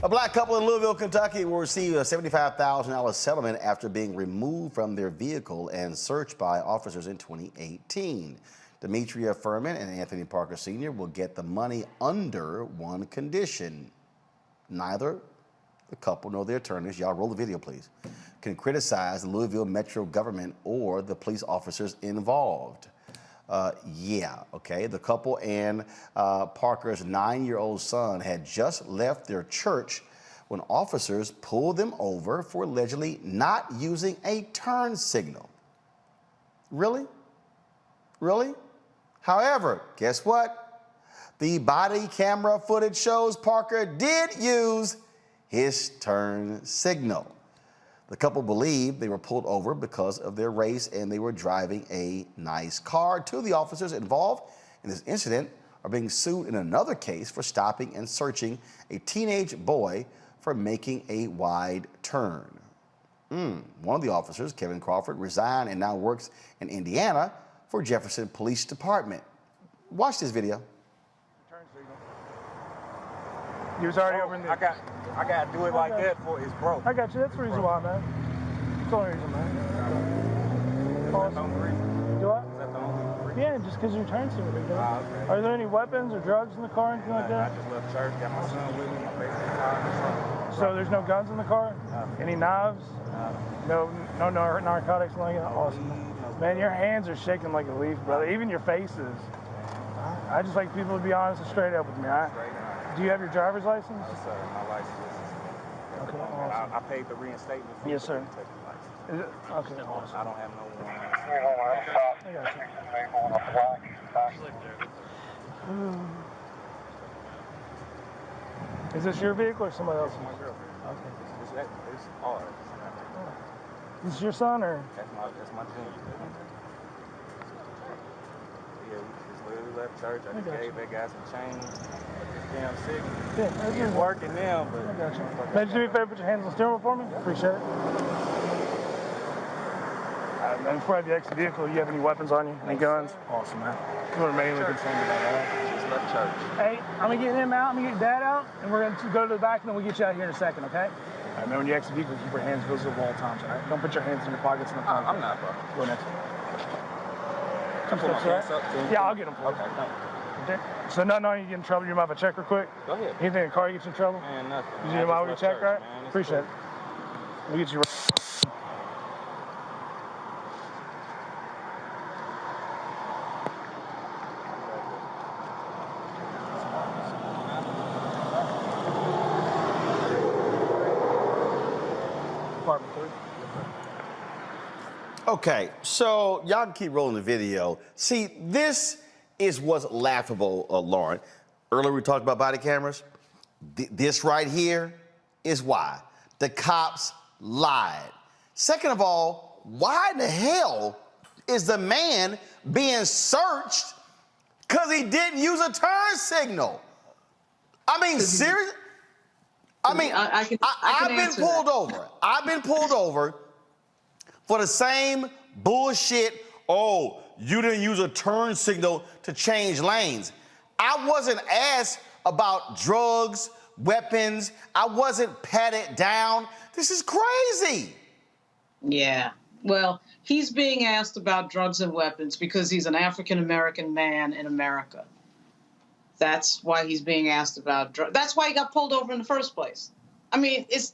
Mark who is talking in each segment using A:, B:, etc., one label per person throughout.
A: A black couple in Louisville, Kentucky will receive a $75,000 settlement after being removed from their vehicle and searched by officers in 2018. Demetria, Firman, and Anthony Parker Sr. will get the money under one condition. Neither the couple nor their attorneys, y'all roll the video please, can criticize the Louisville Metro Government or the police officers involved. The couple and Parker's 9-year-old son had just left their church when officers pulled them over for allegedly not using a turn signal. Really? Really? However, guess what? The body camera footage shows Parker did use his turn signal. The couple believed they were pulled over because of their race and they were driving a nice car. Two of the officers involved in this incident are being sued in another case for stopping and searching a teenage boy for making a wide turn. One of the officers, Kevin Crawford, resigned and now works in Indiana for Jefferson Police Department. Watch this video.
B: Turn signal. He was already over in the... I got to do it like that for it's broke. I got you. That's the reason why, man. That's the only reason, man. Is that the only reason? Do what? Is that the only reason? Yeah, just because your turn signal. Okay. Are there any weapons or drugs in the car or anything like that? I just left church, got my son with me, my basic car. So there's no guns in the car? Any knives? No narcotics, like that? Awesome. Man, your hands are shaking like a leaf, brother. Even your faces. I just like people to be honest and straight up with me. Do you have your driver's license? No, sir. My license is... Okay, awesome. I paid the reinstatement fee. Yes, sir. Is it? Okay, awesome. I don't have no warrants. I got you. Is this your vehicle or somebody else's? My girlfriend. Okay. It's ours. Is this your son or? That's my junior. Yeah, we just literally left church. I just gave that guy some change. Damn sick. Yeah, it's working now, but... I got you. Man, just do me a favor, put your hands on the steering wheel for me? Appreciate it. And before I have you exit the vehicle, you have any weapons on you? Any guns? Awesome, man. We're mainly concerned about that. Just left church. Hey, I'm going to get him out, I'm going to get Dad out, and we're going to go to the back, and then we'll get you out here in a second, okay? All right, man, when you exit the vehicle, keep your hands visible all times, all right? Don't put your hands in your pockets in the front. I'm not, bro. Go next. Come put my hands up, too. Yeah, I'll get them for you. Okay, thanks. So nothing on you get in trouble. You might have a check real quick. Go ahead. Anything in the car gets you in trouble? Man, nothing. You need a mile with your check, right? Appreciate it. We'll get you right. Department 3.
A: Okay, so y'all can keep rolling the video. See, this is what's laughable, Lauren. Earlier we talked about body cameras. This right here is why. The cops lied. Second of all, why in the hell is the man being searched because he didn't use a turn signal? I mean, seriously? I mean, I've been pulled over. I've been pulled over for the same bullshit. Oh, you didn't use a turn signal to change lanes. I wasn't asked about drugs, weapons. I wasn't patted down. This is crazy.
C: Yeah. Well, he's being asked about drugs and weapons because he's an African-American man in America. That's why he's being asked about drugs. That's why he got pulled over in the first place. I mean, it's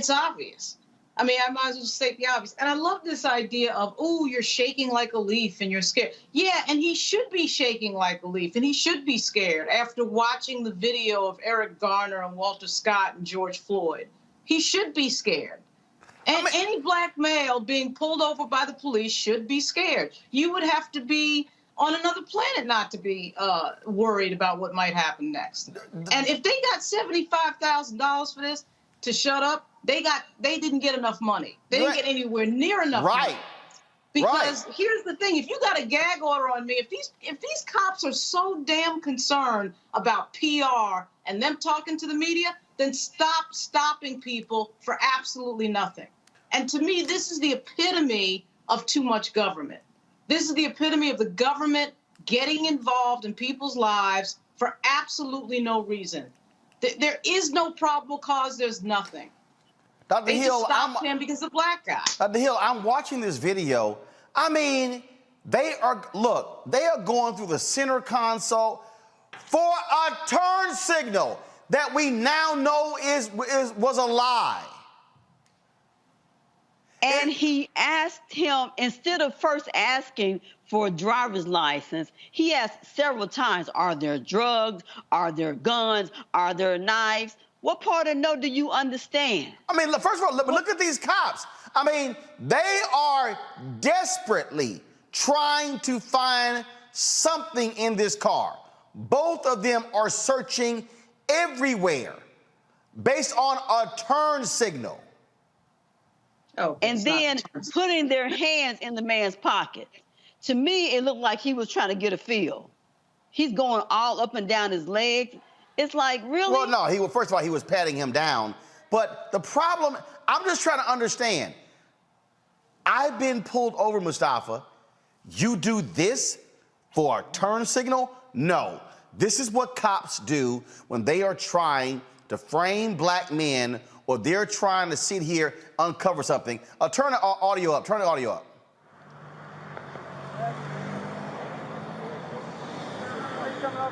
C: obvious. I mean, I might as well just state the obvious. And I love this idea of, oh, you're shaking like a leaf and you're scared. Yeah, and he should be shaking like a leaf and he should be scared after watching the video of Eric Garner and Walter Scott and George Floyd. He should be scared. And any black male being pulled over by the police should be scared. You would have to be on another planet not to be worried about what might happen next. And if they got $75,000 for this to shut up, they didn't get enough money. They didn't get anywhere near enough money. Because here's the thing, if you got a gag order on me, if these cops are so damn concerned about PR and them talking to the media, then stop stopping people for absolutely nothing. And to me, this is the epitome of too much government. This is the epitome of the government getting involved in people's lives for absolutely no reason. There is no probable cause. There's nothing.
A: Dr.
C: They
A: Hill,
C: just stopped him because of the black guy.
A: Dr. Hill, I'm watching this video. I mean, they are going through the center console for a turn signal that we now know was a lie.
D: And he asked him, instead of first asking for a driver's license, he asked several times, are there drugs? Are there guns? Are there knives? What part of no do you understand?
A: I mean, first of all, look at these cops. I mean, they are desperately trying to find something in this car. Both of them are searching everywhere based on a turn signal.
D: Oh, and then putting their hands in the man's pocket. To me, it looked like he was trying to get a feel. He's going all up and down his legs. It's like, really?
A: Well, no, first of all, he was patting him down. But the problem, I'm just trying to understand. I've been pulled over, Mustafa. You do this for a turn signal? No. This is what cops do when they are trying to frame black men or they're trying to sit here, uncover something. Turn the audio up. Turn the audio up.
B: Are you coming up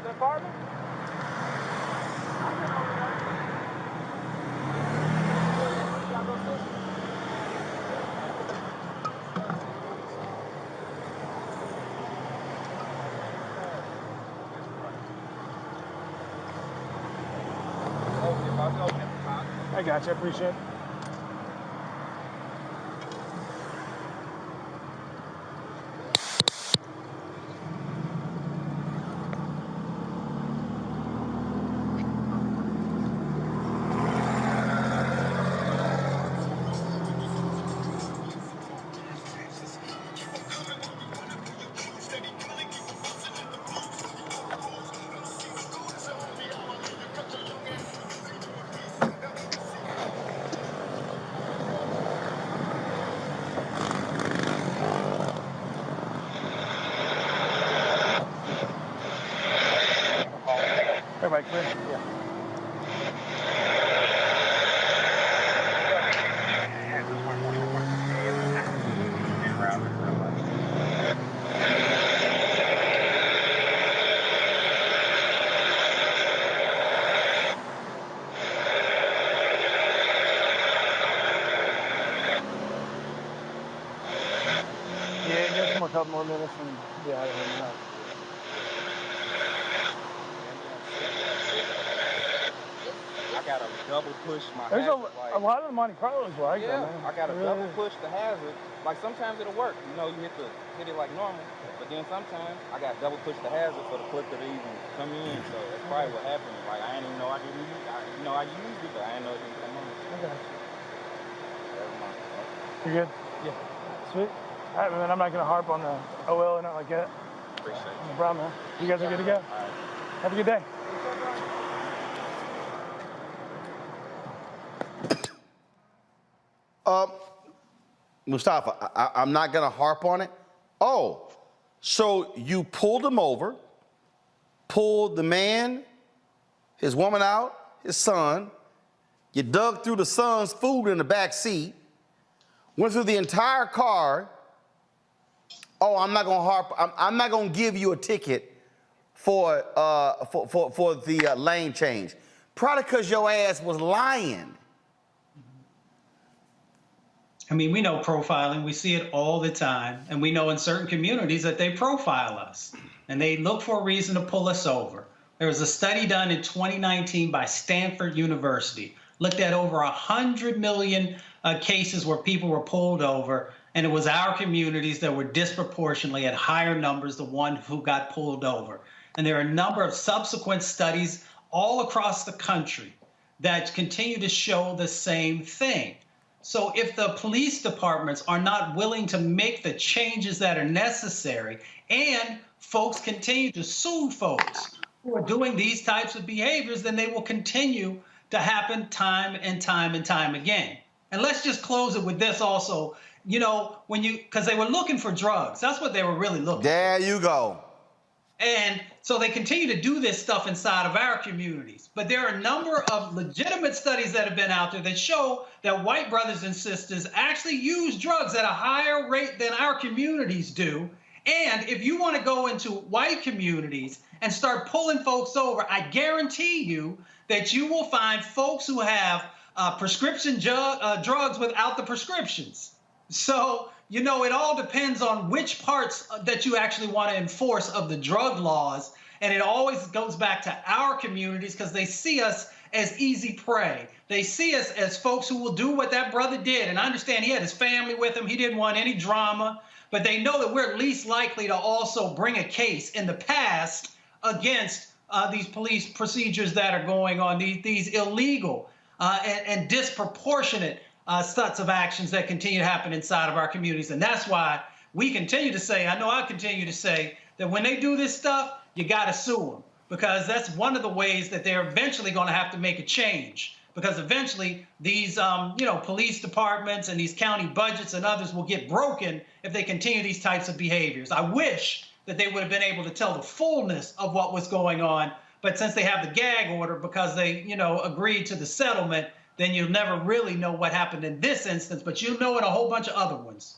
B: the apartment? I got you. I appreciate it. Everybody clear? Yeah. Yeah, just a couple more minutes and be out of here now.
E: I gotta double push my
B: There's
E: hazard.
B: a lot of the Monte Carlos like
E: yeah,
B: that, man.
E: I gotta
B: really
E: double push the hazard. Like sometimes it'll work, you know, you hit it like normal, but then sometimes I gotta double push the hazard for the clip to even come in. So that's probably what happened. Like I didn't even know I used it, but I didn't know it didn't come on.
B: I got you.
E: Never mind.
B: You good?
E: Yeah.
B: Sweet. All right, man. I'm not gonna harp on the OL or nothing like that.
E: Appreciate it.
B: No problem, man. You guys are good to go.
E: All right.
B: Have a good day.
A: Mustafa, I'm not going to harp on it. Oh, so you pulled him over, pulled the man, his woman out, his son. You dug through the son's food in the back seat, went through the entire car. Oh, I'm not going to harp. I'm not going to give you a ticket for the lane change. Probably because your ass was lying.
F: I mean, we know profiling. We see it all the time. And we know in certain communities that they profile us. And they look for a reason to pull us over. There was a study done in 2019 by Stanford University. Looked at over 100 million cases where people were pulled over. And it was our communities that were disproportionately at higher numbers, the one who got pulled over. And there are a number of subsequent studies all across the country that continue to show the same thing. So if the police departments are not willing to make the changes that are necessary, and folks continue to sue folks who are doing these types of behaviors, then they will continue to happen time and time and time again. And let's just close it with this also. You know, because they were looking for drugs. That's what they were really looking for.
A: There you go.
F: And so they continue to do this stuff inside of our communities. But there are a number of legitimate studies that have been out there that show that white brothers and sisters actually use drugs at a higher rate than our communities do. And if you want to go into white communities and start pulling folks over, I guarantee you that you will find folks who have prescription drugs without the prescriptions. So, you know, it all depends on which parts that you actually want to enforce of the drug laws. And it always goes back to our communities because they see us as easy prey. They see us as folks who will do what that brother did. And I understand he had his family with him. He didn't want any drama. But they know that we're least likely to also bring a case in the past against these police procedures that are going on, these illegal and disproportionate sets of actions that continue to happen inside of our communities. And that's why we continue to say, I know I continue to say, that when they do this stuff, you got to sue them, because that's one of the ways that they're eventually going to have to make a change. Because eventually these, police departments and these county budgets and others will get broken if they continue these types of behaviors. I wish that they would have been able to tell the fullness of what was going on. But since they have the gag order because they, agreed to the settlement, then you'll never really know what happened in this instance, but you'll know in a whole bunch of other ones.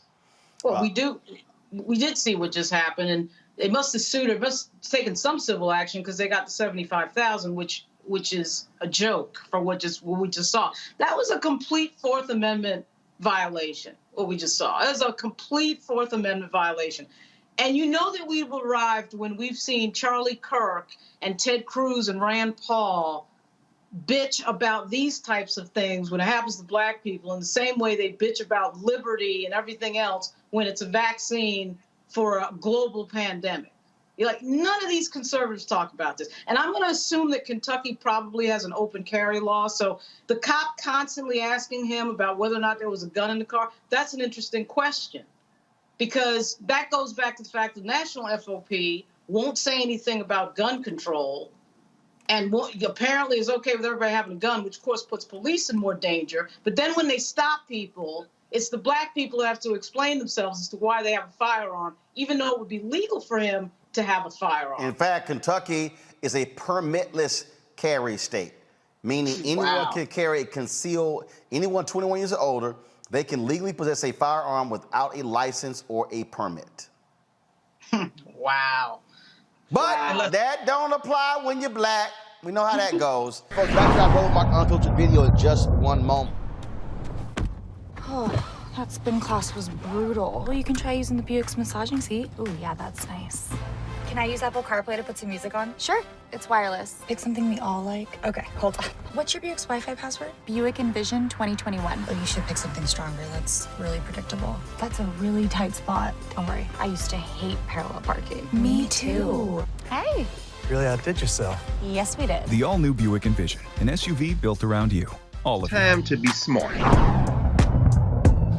C: Well, we did see what just happened, and they must have sued, or must have taken some civil action because they got the $75,000, which is a joke for what we just saw. That was a complete Fourth Amendment violation, what we just saw. It was a complete Fourth Amendment violation. And you know that we've arrived when we've seen Charlie Kirk and Ted Cruz and Rand Paul bitch about these types of things when it happens to black people in the same way they bitch about liberty and everything else when it's a vaccine for a global pandemic. You're like, none of these conservatives talk about this. And I'm going to assume that Kentucky probably has an open carry law. So the cop constantly asking him about whether or not there was a gun in the car, that's an interesting question. Because that goes back to the fact that National FOP won't say anything about gun control and apparently is okay with everybody having a gun, which of course puts police in more danger. But then when they stop people, it's the black people who have to explain themselves as to why they have a firearm, even though it would be legal for him to have a firearm.
A: In fact, Kentucky is a permitless carry state, meaning anyone can carry a concealed, anyone 21 years or older, they can legally possess a firearm without a license or a permit.
C: Wow.
A: But that don't apply when you're black. We know how that goes. Folks, back to our Roland Mark Unfiltered video in just one moment.
G: Oh, that spin class was brutal. Well, you can try using the Buick's massaging seat. Ooh, yeah, that's nice.
H: Can I use Apple CarPlay to put some music on?
G: Sure, it's wireless.
H: It's something we all like. Okay, hold on. What's your Buick's Wi-Fi password?
G: Buick Envision 2021.
H: Oh, you should pick something stronger. That's really predictable.
G: That's a really tight spot. Don't worry, I used to hate parallel parking.
H: Me too.
G: Hey.
I: Really outdid yourself.
G: Yes, we did.
J: The all-new Buick Envision, an SUV built around you. All of
K: Time to be smart.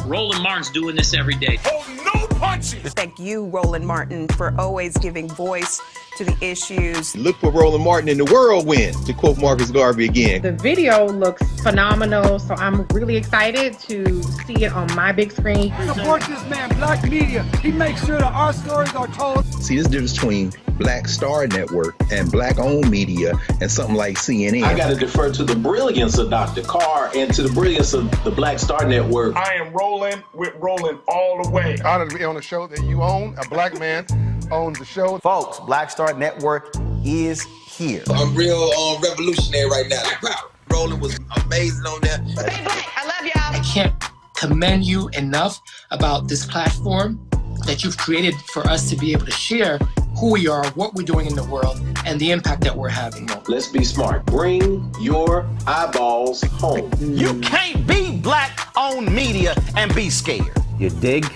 L: Roland Martin's doing this every day.
K: Oh, no punches!
M: Thank you, Roland Martin, for always giving voice to the issues.
K: Look for Roland Martin in the whirlwind, to quote Marcus Garvey again.
N: The video looks phenomenal, so I'm really excited to see it on my big screen.
O: Support this man, Black Media. He makes sure that our stories are told.
K: See, there's a difference between Black Star Network and Black-owned media and something like CNN.
P: I got to defer to the brilliance of Dr. Carr and to the brilliance of the Black Star Network.
Q: I am rolling with Roland all the way.
R: Honored to be on a show that you own. A black man owns the show.
A: Folks, Black Star Network is here.
S: I'm real revolutionary right now. Roland was amazing on there.
M: Stay black. I love y'all.
T: I can't commend you enough about this platform that you've created for us to be able to share who we are, what we're doing in the world, and the impact that we're having.
P: Let's be smart. Bring your eyeballs home.
A: You can't be black-owned media and be scared.
U: You dig?